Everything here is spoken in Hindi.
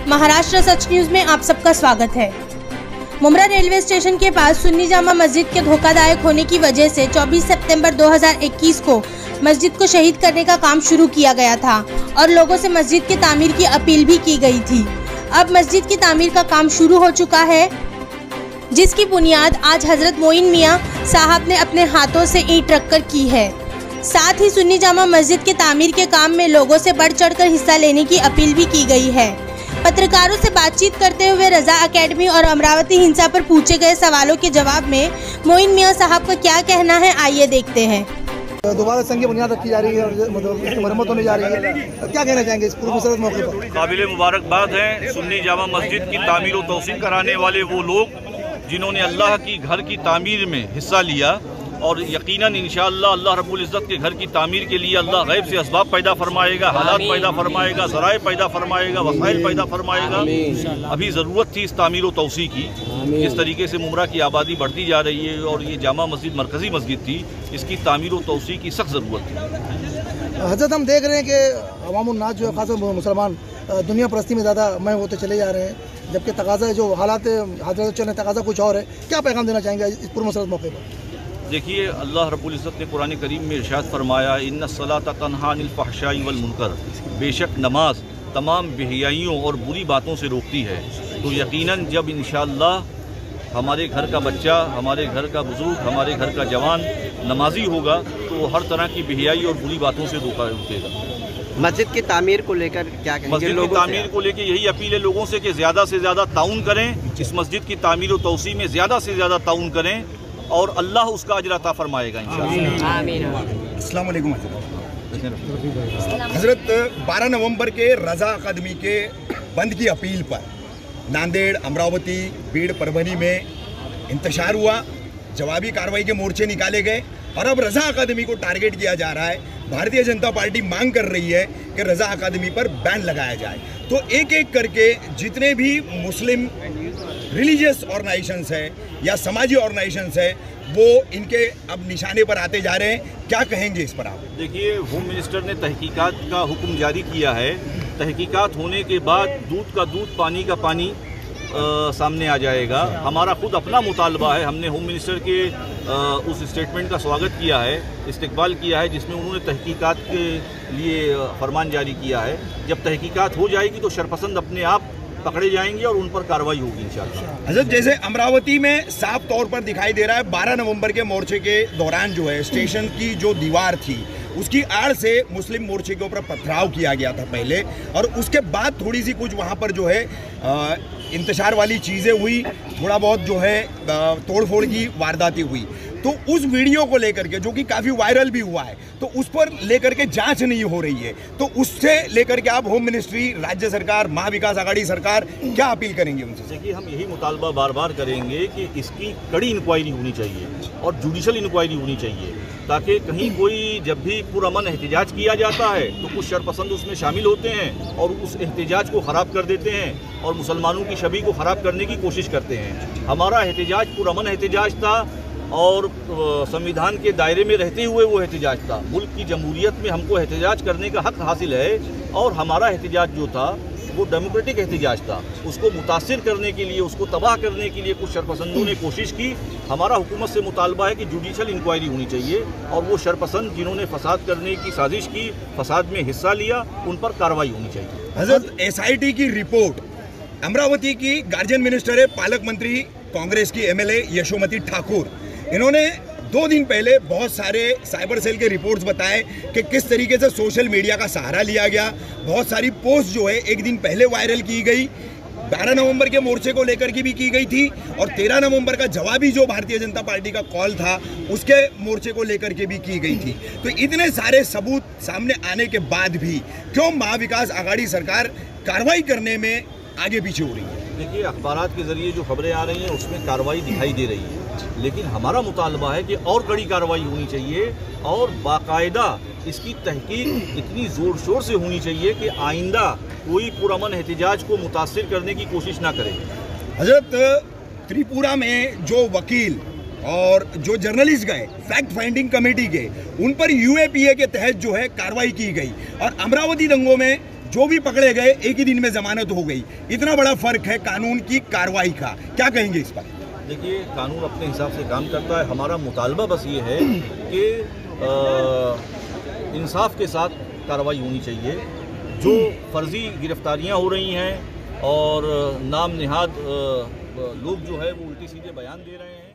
महाराष्ट्र सच न्यूज में आप सबका स्वागत है। मुमरा रेलवे स्टेशन के पास सुन्नी जामा मस्जिद के धोखादायक होने की वजह से 24 सितंबर 2021 को मस्जिद को शहीद करने का काम शुरू किया गया था और लोगों से मस्जिद की तामीर की अपील भी की गई थी। अब मस्जिद की तामीर का काम शुरू हो चुका है, जिसकी बुनियाद आज हजरत मोइन मियां साहब ने अपने हाथों से ईंट रखकर की है। साथ ही सुन्नी जामा मस्जिद के तामीर के काम में लोगों से बढ़ चढ़कर हिस्सा लेने की अपील भी की गई है। पत्रकारों से बातचीत करते हुए रजा एकेडमी और अमरावती हिंसा पर पूछे गए सवालों के जवाब में मोइन मियां साहब का क्या कहना है, आइए देखते हैं। दोबारा संघ की बुनियाद रखी जा रही है और मतलब मरम्मत होने जा रही है, क्या कहना चाहेंगे इस पूर्व मसरत मौके पर? काबिल मुबारकबाद है सुन्नी जामा मस्जिद की तामीर और तौसीक कराने वाले वो लोग जिन्होंने अल्लाह की घर की तामीर में हिस्सा लिया और यकीनन इंशाअल्लाह अल्लाह रब्बुल इज़्ज़त के घर की तामीर के लिए अल्लाह गैब से असबाब पैदा फरमाएगा, हालात पैदा फरमाएगा, ज़राए पैदा फरमाएगा, वसाइल पैदा फरमाएगा। अभी ज़रूरत थी इस तामीर और तौसीक की। जिस तरीके से मुमरा की आबादी बढ़ती जा रही है और ये जामा मस्जिद मरकज़ी मस्जिद थी, इसकी तामीर और तौसीक की सख्त ज़रूरत थी। हजरत हम देख रहे हैं कि अवामुन्नास जो है खासकर मुसलमान दुनिया परस्ती में ज़्यादा मैं होते चले जा रहे हैं, जबकि तकाज़ा जो हालात हजरत ने तकाज़ा कुछ और है, क्या पैगाम देना चाहेंगे इस पूर्व मसरत मौके पर? देखिए, अल्लाह रब्बुल इज़्ज़त ने कुरान करीम में इरशाद फरमाया, इन्ना सलाता तन्हा अनिल फहशाई वल मुनकर, बेशक नमाज तमाम बेहयाइयों और बुरी बातों से रोकती है। तो यकीनन जब इंशाअल्लाह हमारे घर का बच्चा, हमारे घर का बुजुर्ग, हमारे घर का जवान नमाजी होगा तो हर तरह की बेहयाई और बुरी बातों से रोकेगा। मस्जिद की तामीर को लेकर क्या कहेंगे? मस्जिद की तामीर को लेकर यही अपील है लोगों से कि ज़्यादा से ज़्यादा ताउन करें, इस मस्जिद की तामीर और तौसी में ज़्यादा से ज़्यादा ताउन करें और अल्लाह उसका अजर अता फरमाएगा इंशाअल्लाह। अस्सलाम वालेकुम हज़रत 12 नवंबर के रज़ा अकादमी के बंद की अपील पर नांदेड़, अमरावती, बीड़, परभनी में इंतशार हुआ, जवाबी कार्रवाई के मोर्चे निकाले गए और अब रज़ा अकादमी को टारगेट किया जा रहा है। भारतीय जनता पार्टी मांग कर रही है कि रज़ा अकादमी पर बैन लगाया जाए। तो एक एक करके जितने भी मुस्लिम रिलीजियस ऑर्गेनाइजेशंस है या समाजी ऑर्गेनाइजेशंस है वो इनके अब निशाने पर आते जा रहे हैं, क्या कहेंगे इस पर आप? देखिए, होम मिनिस्टर ने तहकीकात का हुक्म जारी किया है। तहकीकात होने के बाद दूध का दूध, पानी का पानी सामने आ जाएगा। हमारा खुद अपना मुतालबा है, हमने होम मिनिस्टर के उस स्टेटमेंट का स्वागत किया है, इस्तकबाल किया है जिसमें उन्होंने तहकीकात के लिए फरमान जारी किया है। जब तहकीकात हो जाएगी तो शरपसंद अपने आप पकड़े जाएंगे और उन पर कार्रवाई होगी इंशाअल्लाह। हज़रत जैसे अमरावती में साफ तौर पर दिखाई दे रहा है 12 नवंबर के मोर्चे के दौरान जो है स्टेशन की जो दीवार थी उसकी आड़ से मुस्लिम मोर्चे के ऊपर पथराव किया गया था पहले, और उसके बाद थोड़ी सी कुछ वहाँ पर जो है इंतशार वाली चीज़ें हुई, थोड़ा बहुत जो है तोड़फोड़ की वारदातें हुई। तो उस वीडियो को लेकर के जो कि काफ़ी वायरल भी हुआ है, तो उस पर लेकर के जांच नहीं हो रही है, तो उससे लेकर के आप होम मिनिस्ट्री, राज्य सरकार, महाविकास आघाड़ी सरकार क्या अपील करेंगे उनसे? देखिए, हम यही मुतालबा बार बार करेंगे कि इसकी कड़ी इंक्वायरी होनी चाहिए और जुडिशल इंक्वायरी होनी चाहिए, ताकि कहीं कोई जब भी पुरअमन एहतजाज किया जाता है तो कुछ शरपसंद उसमें शामिल होते हैं और उस एहतजाज को ख़राब कर देते हैं और मुसलमानों की छवि को ख़राब करने की कोशिश करते हैं। हमारा एहतजाज पुरअमन एहतजाज था और संविधान के दायरे में रहते हुए वो एहतजाज था। मुल्क की जमहूरियत में हमको एहतजाज करने का हक हासिल है और हमारा एहतजाज जो था वो डेमोक्रेटिक एहतजाज था। उसको मुतासिर करने के लिए, उसको तबाह करने के लिए कुछ शरपसंदों ने कोशिश की। हमारा हुकूमत से मुतालबा है कि जुडिशल इंक्वायरी होनी चाहिए और वो शरपसंद जिन्होंने फसाद करने की साजिश की, फसाद में हिस्सा लिया, उन पर कार्रवाई होनी चाहिए। हज़रत SIT की रिपोर्ट, अमरावती की गार्जियन मिनिस्टर है, पालक मंत्री कांग्रेस की MLA यशोमती ठाकुर, इन्होंने 2 दिन पहले बहुत सारे साइबर सेल के रिपोर्ट्स बताए कि किस तरीके से सोशल मीडिया का सहारा लिया गया। बहुत सारी पोस्ट जो है एक दिन पहले वायरल की गई, 12 नवंबर के मोर्चे को लेकर की भी की गई थी और 13 नवंबर का जवाबी जो भारतीय जनता पार्टी का कॉल था उसके मोर्चे को लेकर के भी की गई थी। तो इतने सारे सबूत सामने आने के बाद भी क्यों महाविकास आघाड़ी सरकार कार्रवाई करने में आगे पीछे हो रही है? देखिए, अखबारात के ज़रिए जो खबरें आ रही हैं उसमें कार्रवाई दिखाई दे रही है, लेकिन हमारा मुतालबा है कि और कड़ी कार्रवाई होनी चाहिए और बाकायदा इसकी तहकीक इतनी ज़ोर शोर से होनी चाहिए कि आइंदा कोई पुरअमन एहतजाज को मुतासिर करने की कोशिश ना करे। हज़रत त्रिपुरा में जो वकील और जो जर्नलिस्ट गए फैक्ट फाइंडिंग कमेटी के, उन पर UAPA के तहत जो है कार्रवाई की गई और अमरावती दंगों में जो भी पकड़े गए एक ही दिन में जमानत हो गई। इतना बड़ा फर्क है कानून की कार्रवाई का, क्या कहेंगे इस पर? देखिए, कानून अपने हिसाब से काम करता है। हमारा मुतालबा बस ये है कि इंसाफ के साथ कार्रवाई होनी चाहिए। जो फर्जी गिरफ्तारियां हो रही हैं और नाम निहाद लोग जो है वो उल्टी सीधे बयान दे रहे हैं,